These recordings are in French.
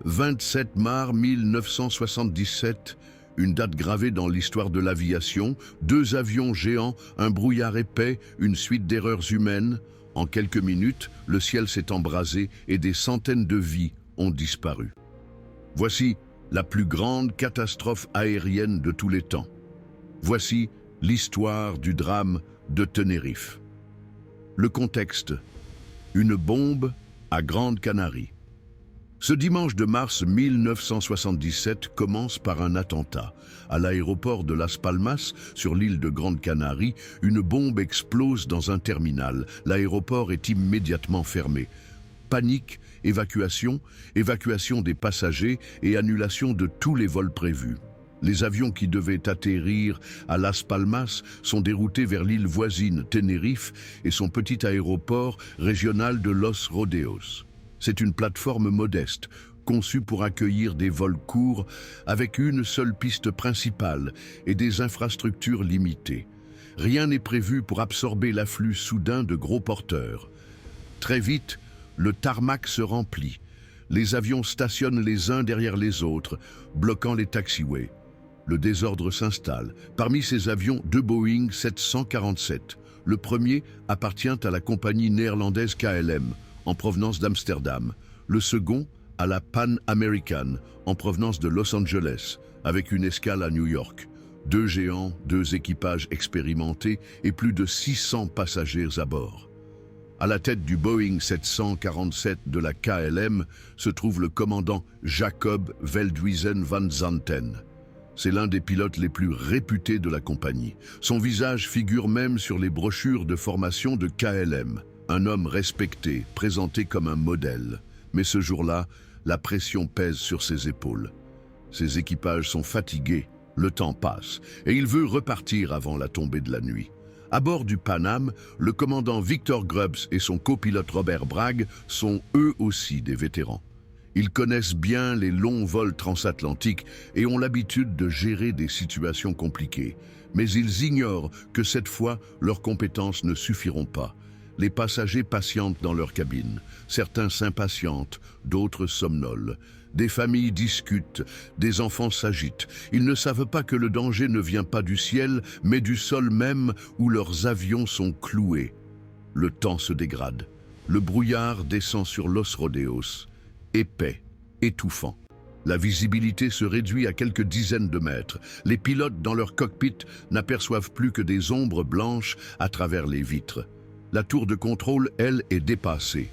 27 mars 1977, une date gravée dans l'histoire de l'aviation, 2 avions géants, un brouillard épais, une suite d'erreurs humaines. En quelques minutes, le ciel s'est embrasé et des centaines de vies ont disparu. Voici la plus grande catastrophe aérienne de tous les temps. Voici l'histoire du drame de Tenerife. Le contexte: une bombe à Grande Canarie. Ce dimanche de mars 1977 commence par un attentat. À l'aéroport de Las Palmas, sur l'île de Grande Canarie, une bombe explose dans un terminal. L'aéroport est immédiatement fermé. Panique, évacuation des passagers et annulation de tous les vols prévus. Les avions qui devaient atterrir à Las Palmas sont déroutés vers l'île voisine, Tenerife, et son petit aéroport régional de Los Rodeos. C'est une plateforme modeste, conçue pour accueillir des vols courts avec une seule piste principale et des infrastructures limitées. Rien n'est prévu pour absorber l'afflux soudain de gros porteurs. Très vite, le tarmac se remplit. Les avions stationnent les uns derrière les autres, bloquant les taxiways. Le désordre s'installe. Parmi ces avions, 2 Boeing 747. Le premier appartient à la compagnie néerlandaise KLM, en provenance d'Amsterdam. Le second à la Pan American, en provenance de Los Angeles, avec une escale à New York. 2 géants, 2 équipages expérimentés et plus de 600 passagers à bord. À la tête du Boeing 747 de la KLM se trouve le commandant Jacob Veldhuizen van Zanten. C'est l'un des pilotes les plus réputés de la compagnie. Son visage figure même sur les brochures de formation de KLM. Un homme respecté, présenté comme un modèle. Mais ce jour-là, la pression pèse sur ses épaules. Ses équipages sont fatigués, le temps passe, et il veut repartir avant la tombée de la nuit. À bord du Pan Am, le commandant Victor Grubbs et son copilote Robert Bragg sont eux aussi des vétérans. Ils connaissent bien les longs vols transatlantiques et ont l'habitude de gérer des situations compliquées. Mais ils ignorent que cette fois, leurs compétences ne suffiront pas. Les passagers patientent dans leur cabine. Certains s'impatientent, d'autres somnolent. Des familles discutent, des enfants s'agitent. Ils ne savent pas que le danger ne vient pas du ciel, mais du sol même où leurs avions sont cloués. Le temps se dégrade. Le brouillard descend sur Los Rodeos, épais, étouffant. La visibilité se réduit à quelques dizaines de mètres. Les pilotes dans leur cockpit n'aperçoivent plus que des ombres blanches à travers les vitres. La tour de contrôle, elle, est dépassée.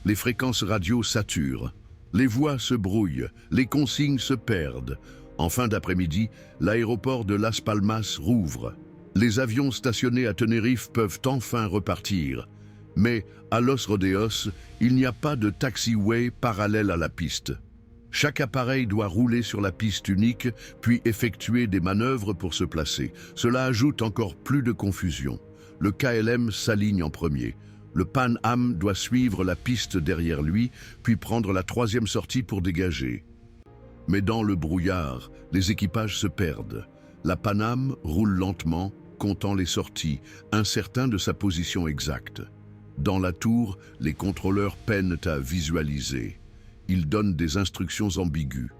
Les fréquences radio saturent. Les voix se brouillent, les consignes se perdent. En fin d'après-midi, l'aéroport de Las Palmas rouvre. Les avions stationnés à Tenerife peuvent enfin repartir. Mais à Los Rodeos, il n'y a pas de taxiway parallèle à la piste. Chaque appareil doit rouler sur la piste unique, puis effectuer des manœuvres pour se placer. Cela ajoute encore plus de confusion. Le KLM s'aligne en premier. Le Pan Am doit suivre la piste derrière lui, puis prendre la 3e sortie pour dégager. Mais dans le brouillard, les équipages se perdent. La Pan Am roule lentement, comptant les sorties, incertain de sa position exacte. Dans la tour, les contrôleurs peinent à visualiser. Ils donnent des instructions ambiguës.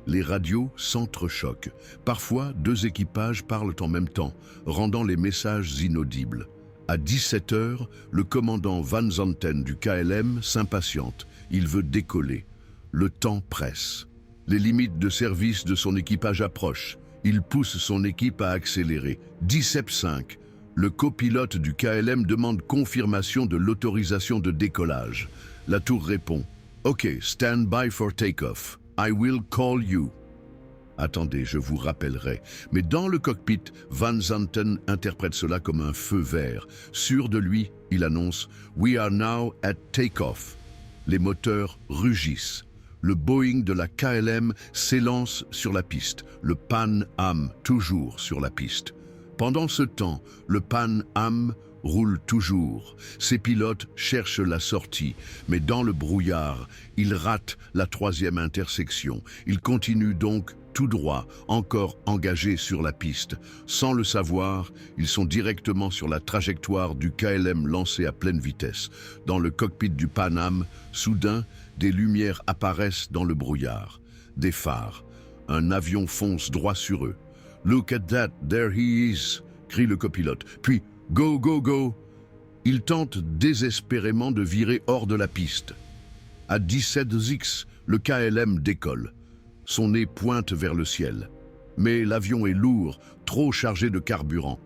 Les radios s'entrechoquent. Parfois, 2 équipages parlent en même temps, rendant les messages inaudibles. À 17 h, le commandant Van Zanten du KLM s'impatiente. Il veut décoller. Le temps presse. Les limites de service de son équipage approchent. Il pousse son équipe à accélérer. 17h05, le copilote du KLM demande confirmation de l'autorisation de décollage. La tour répond « OK, stand by for takeoff. I will call you. » Attendez, je vous rappellerai. Mais dans le cockpit, Van Zanten interprète cela comme un feu vert. Sûr de lui, il annonce « We are now at takeoff ». Les moteurs rugissent. Le Boeing de la KLM s'élance sur la piste. Le Pan Am toujours sur la piste. Pendant ce temps, le Pan Am roule toujours. Ses pilotes cherchent la sortie, mais dans le brouillard, ils ratent la 3e intersection. Ils continuent donc tout droit, encore engagés sur la piste. Sans le savoir, ils sont directement sur la trajectoire du KLM lancé à pleine vitesse. Dans le cockpit du Pan Am, soudain, des lumières apparaissent dans le brouillard. Des phares. Un avion fonce droit sur eux. « Look at that, there he is !» crie le copilote. Puis « Go, go, go !» Il tente désespérément de virer hors de la piste. À 17x, le KLM décolle. Son nez pointe vers le ciel. Mais l'avion est lourd, trop chargé de carburant.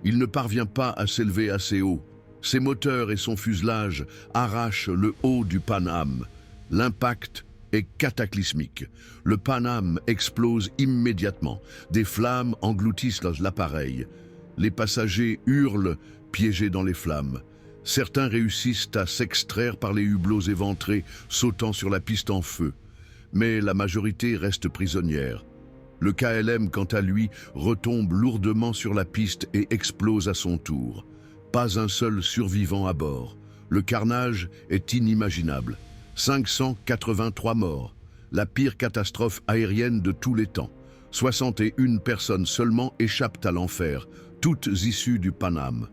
Il ne parvient pas à s'élever assez haut. Ses moteurs et son fuselage arrachent le haut du Pan Am. L'impact est cataclysmique. Le Pan Am explose immédiatement. Des flammes engloutissent l'appareil. Les passagers hurlent, piégés dans les flammes. Certains réussissent à s'extraire par les hublots éventrés, sautant sur la piste en feu. Mais la majorité reste prisonnière. Le KLM, quant à lui, retombe lourdement sur la piste et explose à son tour. Pas un seul survivant à bord. Le carnage est inimaginable. 583 morts. La pire catastrophe aérienne de tous les temps. 61 personnes seulement échappent à l'enfer, toutes issues du Pan Am.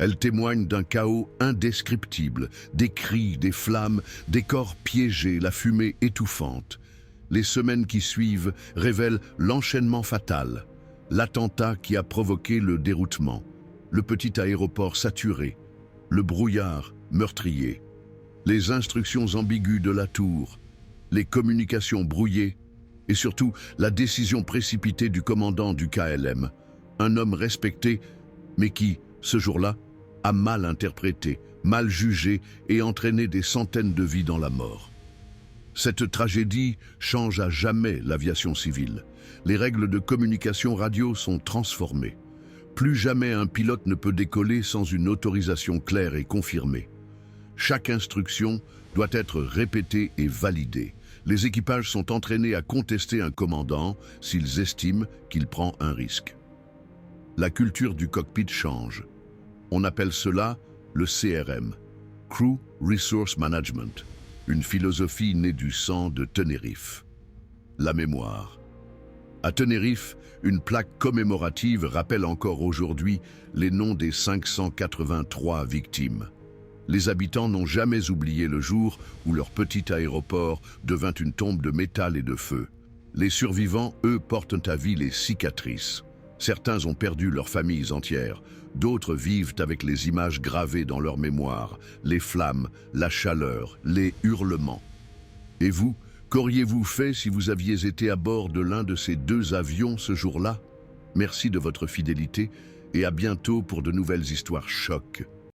Elles témoignent d'un chaos indescriptible, des cris, des flammes, des corps piégés, la fumée étouffante. Les semaines qui suivent révèlent l'enchaînement fatal, l'attentat qui a provoqué le déroutement, le petit aéroport saturé, le brouillard meurtrier, les instructions ambiguës de la tour, les communications brouillées et surtout la décision précipitée du commandant du KLM, un homme respecté mais qui, ce jour-là, a mal interprété, mal jugé et entraîné des centaines de vies dans la mort. Cette tragédie change à jamais l'aviation civile. Les règles de communication radio sont transformées. Plus jamais un pilote ne peut décoller sans une autorisation claire et confirmée. Chaque instruction doit être répétée et validée. Les équipages sont entraînés à contester un commandant s'ils estiment qu'il prend un risque. La culture du cockpit change. On appelle cela le CRM, Crew Resource Management, une philosophie née du sang de Tenerife. La mémoire. À Tenerife, une plaque commémorative rappelle encore aujourd'hui les noms des 583 victimes. Les habitants n'ont jamais oublié le jour où leur petit aéroport devint une tombe de métal et de feu. Les survivants, eux, portent à vie les cicatrices. Certains ont perdu leurs familles entières, d'autres vivent avec les images gravées dans leur mémoire, les flammes, la chaleur, les hurlements. Et vous, qu'auriez-vous fait si vous aviez été à bord de l'un de ces deux avions ce jour-là? Merci de votre fidélité et à bientôt pour de nouvelles histoires chocs.